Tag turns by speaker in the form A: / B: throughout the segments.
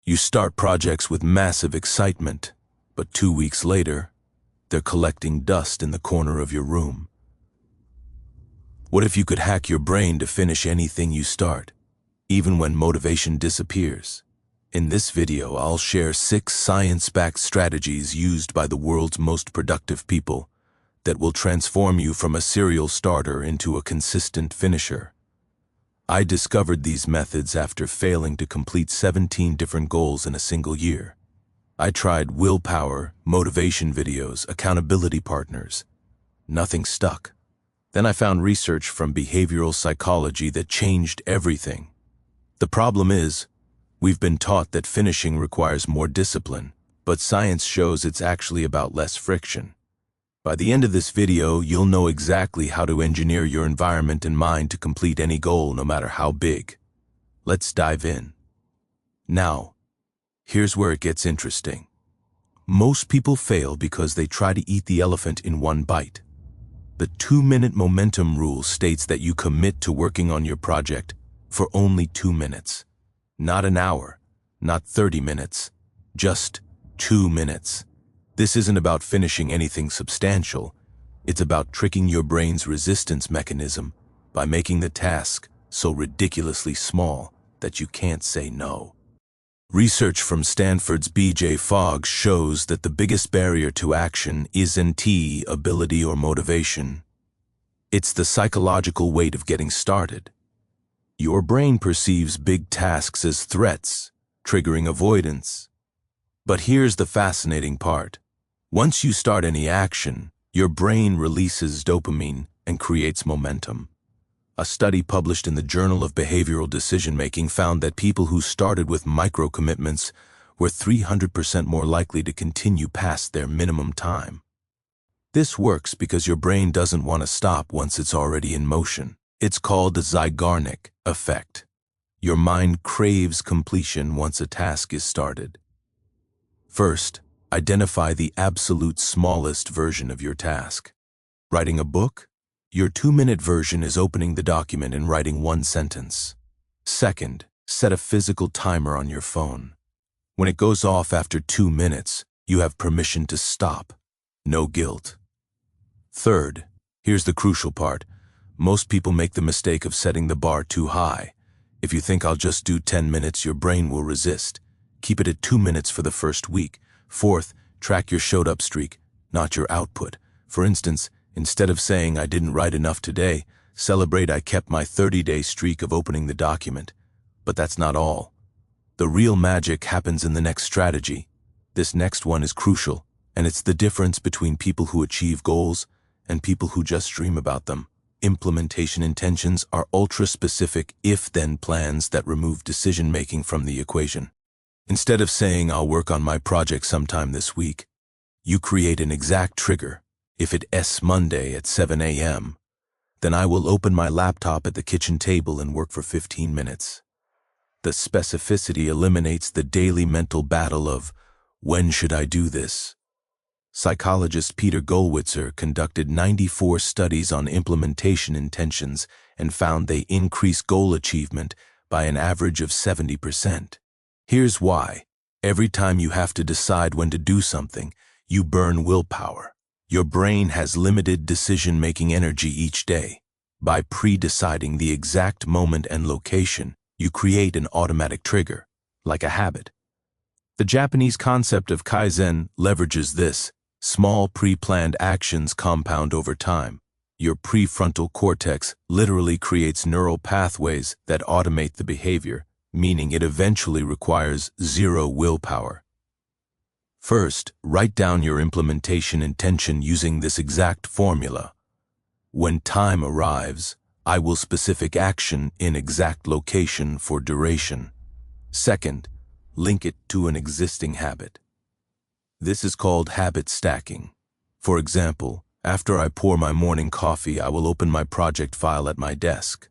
A: You start projects with massive excitement, but 2 weeks later, they're collecting dust in the corner of your room. What if you could hack your brain to finish anything you start, even when motivation disappears? In this video, I'll share 6 science-backed strategies used by the world's most productive people that will transform you from a serial starter into a consistent finisher. I discovered these methods after failing to complete 17 different goals in a single year. I tried willpower, motivation videos, accountability partners. Nothing stuck. Then I found research from behavioral psychology that changed everything. The problem is, we've been taught that finishing requires more discipline, but science shows it's actually about less friction. By the end of this video, you'll know exactly how to engineer your environment and mind to complete any goal, no matter how big. Let's dive in. Now, here's where it gets interesting. Most people fail because they try to eat the elephant in one bite. The 2-minute momentum rule states that you commit to working on your project for only 2 minutes. Not an hour, not 30 minutes, just 2 minutes. This isn't about finishing anything substantial. It's about tricking your brain's resistance mechanism by making the task so ridiculously small that you can't say no. Research from Stanford's B.J. Fogg shows that the biggest barrier to action isn't ability or motivation. It's the psychological weight of getting started. Your brain perceives big tasks as threats, triggering avoidance. But here's the fascinating part. Once you start any action, your brain releases dopamine and creates momentum. A study published in the Journal of Behavioral Decision-Making found that people who started with micro-commitments were 300% more likely to continue past their minimum time. This works because your brain doesn't want to stop once it's already in motion. It's called the Zeigarnik effect. Your mind craves completion once a task is started. First, identify the absolute smallest version of your task. Writing a book? Your 2-minute version is opening the document and writing 1 sentence. Second, set a physical timer on your phone. When it goes off after 2 minutes, you have permission to stop. No guilt. Third, here's the crucial part. Most people make the mistake of setting the bar too high. If you think I'll just do 10 minutes, your brain will resist. Keep it at 2 minutes for the first week. Fourth, track your showed up streak, not your output. For instance, instead of saying I didn't write enough today, celebrate I kept my 30-day streak of opening the document. But that's not all. The real magic happens in the next strategy. This next one is crucial, and it's the difference between people who achieve goals and people who just dream about them. Implementation intentions are ultra-specific if-then plans that remove decision-making from the equation. Instead of saying I'll work on my project sometime this week, you create an exact trigger. If it's Monday at 7 a.m., then I will open my laptop at the kitchen table and work for 15 minutes. The specificity eliminates the daily mental battle of, when should I do this? Psychologist Peter Gollwitzer conducted 94 studies on implementation intentions and found they increase goal achievement by an average of 70%. Here's why. Every time you have to decide when to do something, you burn willpower. Your brain has limited decision-making energy each day. By pre-deciding the exact moment and location, you create an automatic trigger, like a habit. The Japanese concept of Kaizen leverages this. Small pre-planned actions compound over time. Your prefrontal cortex literally creates neural pathways that automate the behavior, meaning it eventually requires 0 willpower. First, write down your implementation intention using this exact formula. When time arrives, I will specific action in exact location for duration. Second, link it to an existing habit. This is called habit stacking. For example, after I pour my morning coffee, I will open my project file at my desk.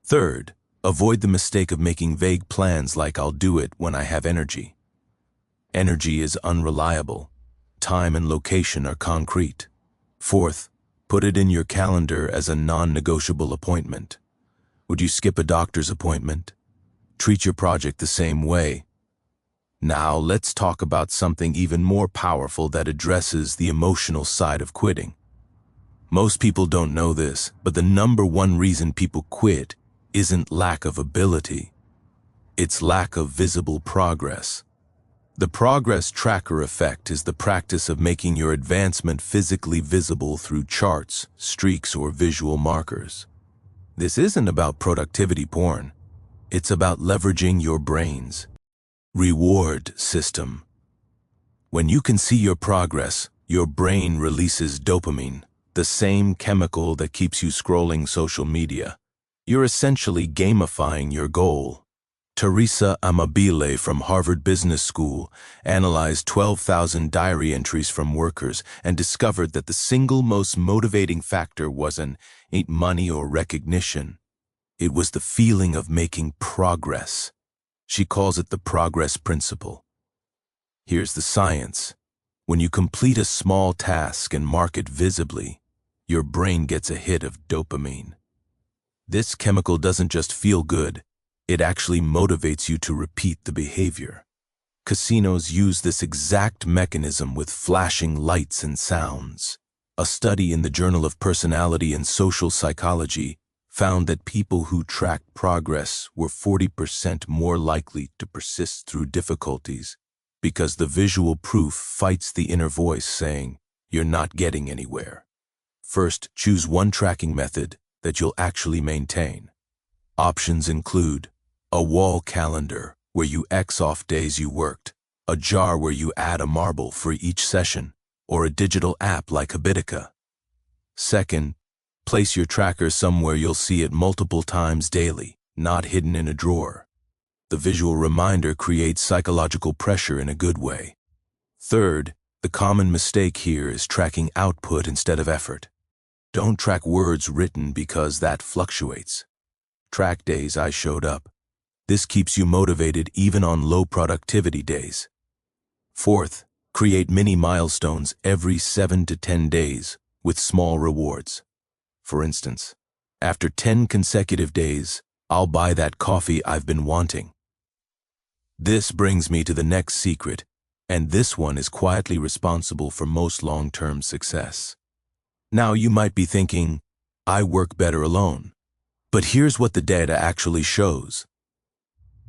A: Third, avoid the mistake of making vague plans like I'll do it when I have energy. Energy is unreliable. Time and location are concrete. Fourth, put it in your calendar as a non-negotiable appointment. Would you skip a doctor's appointment? Treat your project the same way. Now let's talk about something even more powerful that addresses the emotional side of quitting. Most people don't know this, but the number one reason people quit isn't lack of ability. It's lack of visible progress. The progress tracker effect is the practice of making your advancement physically visible through charts, streaks, or visual markers. This isn't about productivity porn. It's about leveraging your brain's reward system. When you can see your progress, your brain releases dopamine, the same chemical that keeps you scrolling social media. You're essentially gamifying your goal. Teresa Amabile from Harvard Business School analyzed 12,000 diary entries from workers and discovered that the single most motivating factor wasn't money or recognition. It was the feeling of making progress. She calls it the progress principle. Here's the science. When you complete a small task and mark it visibly, your brain gets a hit of dopamine. This chemical doesn't just feel good, it actually motivates you to repeat the behavior. Casinos use this exact mechanism with flashing lights and sounds. A study in the Journal of Personality and Social Psychology found that people who tracked progress were 40% more likely to persist through difficulties because the visual proof fights the inner voice saying, "You're not getting anywhere." First, choose one tracking method that you'll actually maintain. Options include a wall calendar where you X off days you worked, a jar where you add a marble for each session, or a digital app like Habitica. Second, place your tracker somewhere you'll see it multiple times daily, not hidden in a drawer. The visual reminder creates psychological pressure in a good way. Third, the common mistake here is tracking output instead of effort. Don't track words written because that fluctuates. Track days I showed up. This keeps you motivated even on low productivity days. Fourth, create mini milestones every 7 to 10 days with small rewards. For instance, after 10 consecutive days, I'll buy that coffee I've been wanting. This brings me to the next secret, and this one is quietly responsible for most long-term success. Now you might be thinking, I work better alone. But here's what the data actually shows.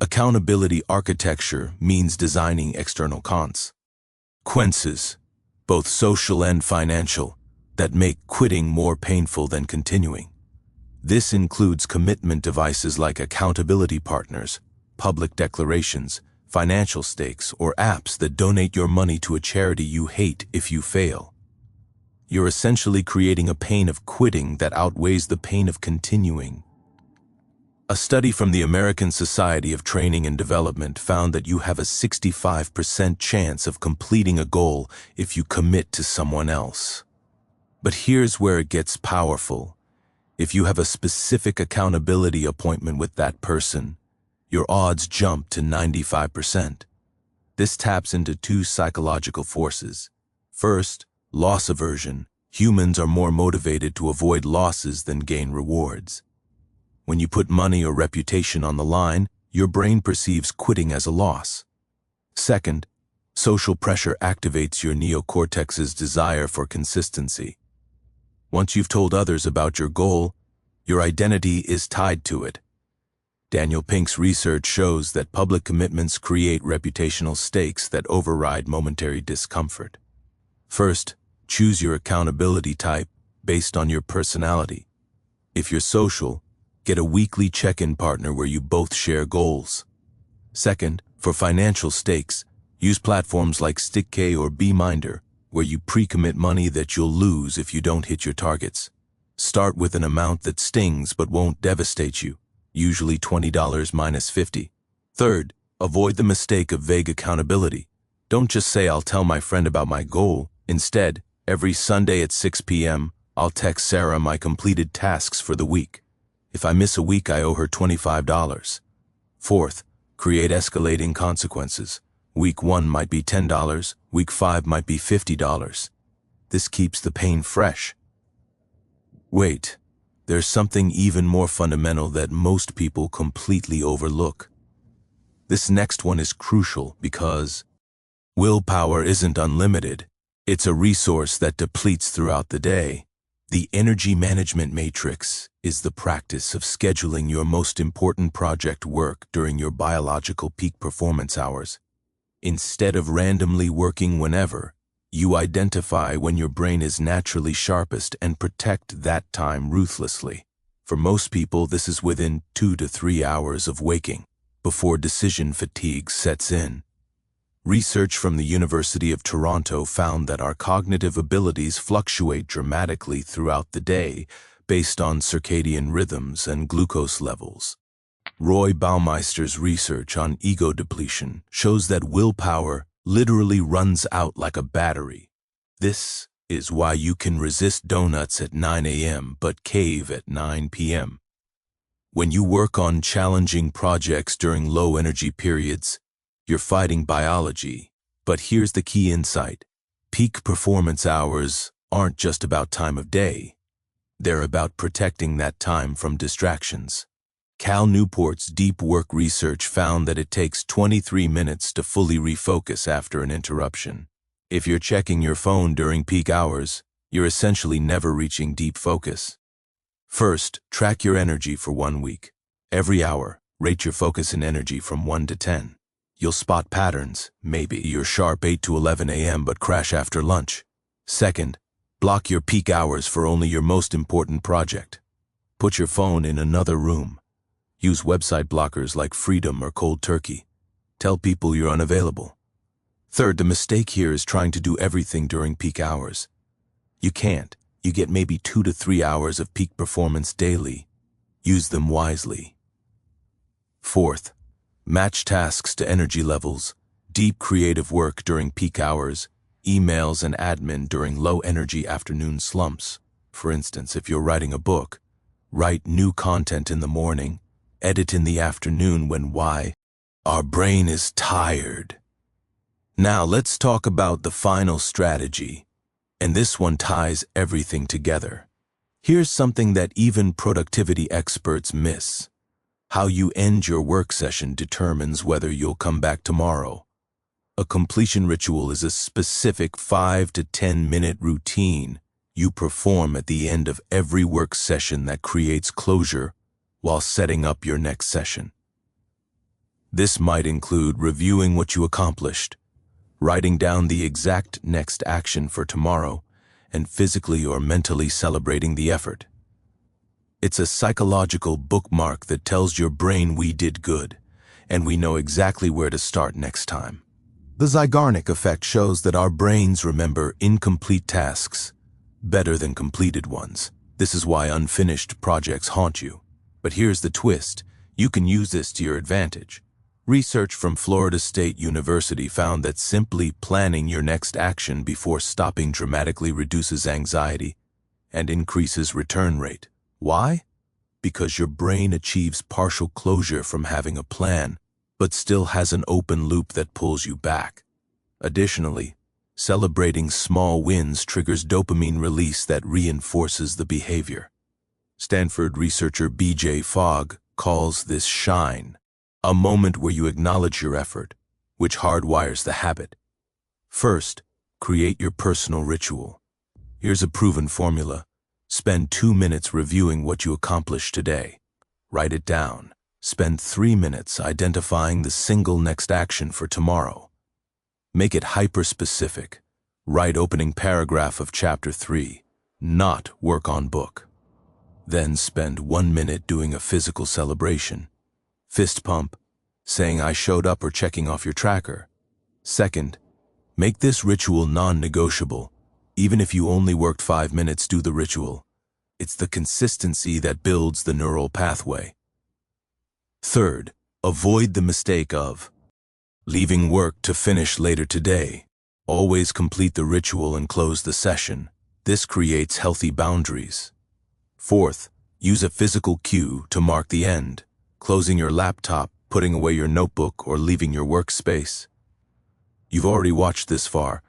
A: Accountability architecture means designing external consequences, both social and financial, that make quitting more painful than continuing. This includes commitment devices like accountability partners, public declarations, financial stakes, or apps that donate your money to a charity you hate if you fail. You're essentially creating a pain of quitting that outweighs the pain of continuing. A study from the American Society of Training and Development found that you have a 65% chance of completing a goal if you commit to someone else. But here's where it gets powerful. If you have a specific accountability appointment with that person, your odds jump to 95%. This taps into two psychological forces. First, loss aversion. Humans are more motivated to avoid losses than gain rewards. When you put money or reputation on the line, your brain perceives quitting as a loss. Second, social pressure activates your neocortex's desire for consistency. Once you've told others about your goal, your identity is tied to it. Daniel Pink's research shows that public commitments create reputational stakes that override momentary discomfort. First, choose your accountability type based on your personality. If you're social, get a weekly check-in partner where you both share goals. Second, for financial stakes, use platforms like StickK or BeMinder, where you pre-commit money that you'll lose if you don't hit your targets. Start with an amount that stings but won't devastate you, usually $20 minus $50. Third, avoid the mistake of vague accountability. Don't just say, I'll tell my friend about my goal. Instead, every Sunday at 6 p.m., I'll text Sarah my completed tasks for the week. If I miss a week, I owe her $25. Fourth, create escalating consequences. Week 1 might be $10, week 5 might be $50. This keeps the pain fresh. Wait, there's something even more fundamental that most people completely overlook. This next one is crucial because willpower isn't unlimited. It's a resource that depletes throughout the day. The energy management matrix is the practice of scheduling your most important project work during your biological peak performance hours. Instead of randomly working whenever, you identify when your brain is naturally sharpest and protect that time ruthlessly. For most people, this is within 2 to 3 hours of waking, before decision fatigue sets in. Research from the University of Toronto found that our cognitive abilities fluctuate dramatically throughout the day based on circadian rhythms and glucose levels. Roy Baumeister's research on ego depletion shows that willpower literally runs out like a battery. This is why you can resist donuts at 9 a.m. but cave at 9 p.m. When you work on challenging projects during low-energy periods, you're fighting biology. But here's the key insight. Peak performance hours aren't just about time of day. They're about protecting that time from distractions. Cal Newport's deep work research found that it takes 23 minutes to fully refocus after an interruption. If you're checking your phone during peak hours, you're essentially never reaching deep focus. First, track your energy for 1 week. Every hour, rate your focus and energy from 1 to 10. You'll spot patterns. Maybe you're sharp 8 to 11 a.m. but crash after lunch. Second, block your peak hours for only your most important project. Put your phone in another room. Use website blockers like Freedom or Cold Turkey. Tell people you're unavailable. Third, the mistake here is trying to do everything during peak hours. You can't. You get maybe 2 to 3 hours of peak performance daily. Use them wisely. Fourth, match tasks to energy levels. Deep creative work during peak hours, emails and admin during low-energy afternoon slumps. For instance, if you're writing a book, write new content in the morning, edit in the afternoon when our brain is tired. Now let's talk about the final strategy, and this one ties everything together. Here's something that even productivity experts miss. How you end your work session determines whether you'll come back tomorrow. A completion ritual is a specific 5 to 10-minute routine you perform at the end of every work session that creates closure while setting up your next session. This might include reviewing what you accomplished, writing down the exact next action for tomorrow, and physically or mentally celebrating the effort. It's a psychological bookmark that tells your brain we did good, and we know exactly where to start next time. The Zeigarnik effect shows that our brains remember incomplete tasks better than completed ones. This is why unfinished projects haunt you. But here's the twist. You can use this to your advantage. Research from Florida State University found that simply planning your next action before stopping dramatically reduces anxiety and increases return rate. Why? Because your brain achieves partial closure from having a plan, but still has an open loop that pulls you back. Additionally, celebrating small wins triggers dopamine release that reinforces the behavior. Stanford researcher B.J. Fogg calls this shine, a moment where you acknowledge your effort, which hardwires the habit. First, create your personal ritual. Here's a proven formula. Spend 2 minutes reviewing what you accomplished today. Write it down. Spend 3 minutes identifying the single next action for tomorrow. Make it hyper-specific. Write opening paragraph of chapter 3, not work on book. Then spend 1 minute doing a physical celebration. Fist pump, saying I showed up or checking off your tracker. Second, make this ritual non-negotiable. Even if you only worked 5 minutes, do the ritual. It's the consistency that builds the neural pathway. Third, avoid the mistake of leaving work to finish later today. Always complete the ritual and close the session. This creates healthy boundaries. Fourth, use a physical cue to mark the end. Closing your laptop, putting away your notebook, or leaving your workspace. You've already watched this far,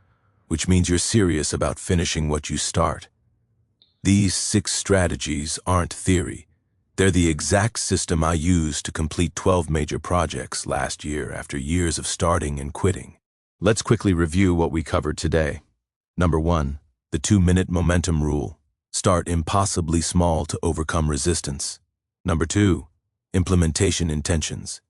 A: which means you're serious about finishing what you start. These 6 strategies aren't theory. They're the exact system I used to complete 12 major projects last year after years of starting and quitting. Let's quickly review what we covered today. Number 1, the 2-minute momentum rule. Start impossibly small to overcome resistance. Number 2, implementation intentions.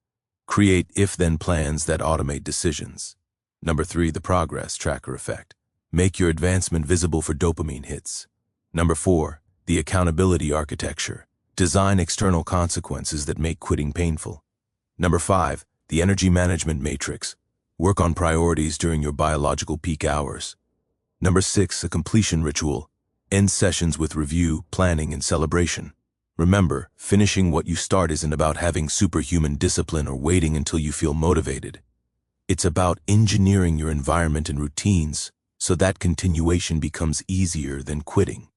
A: Create if-then plans that automate decisions. Number 3, the progress tracker effect. Make your advancement visible for dopamine hits. Number 4, the accountability architecture. Design external consequences that make quitting painful. Number 5, the energy management matrix. Work on priorities during your biological peak hours. Number 6, a completion ritual. End sessions with review, planning, and celebration. Remember, finishing what you start isn't about having superhuman discipline or waiting until you feel motivated. It's about engineering your environment and routines so that continuation becomes easier than quitting.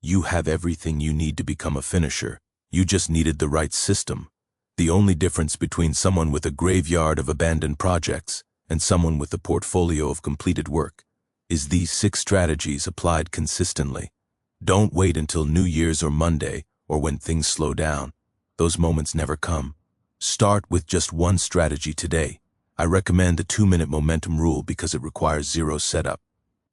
A: You have everything you need to become a finisher. You just needed the right system. The only difference between someone with a graveyard of abandoned projects and someone with a portfolio of completed work is these 6 strategies applied consistently. Don't wait until New Year's or Monday or when things slow down. Those moments never come. Start with just one strategy today. I recommend the 2-minute momentum rule because it requires 0 setup.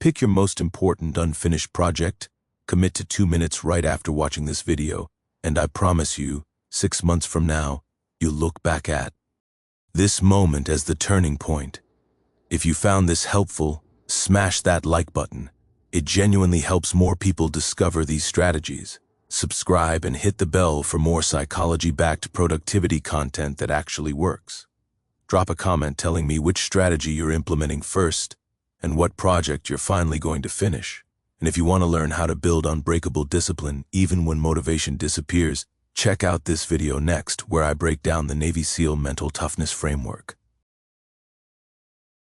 A: Pick your most important unfinished project, commit to 2 minutes right after watching this video, and I promise you, 6 months from now, you'll look back at this moment as the turning point. If you found this helpful, smash that like button. It genuinely helps more people discover these strategies. Subscribe and hit the bell for more psychology-backed productivity content that actually works. Drop a comment telling me which strategy you're implementing first and what project you're finally going to finish. And if you want to learn how to build unbreakable discipline even when motivation disappears, check out this video next where I break down the Navy SEAL mental toughness framework.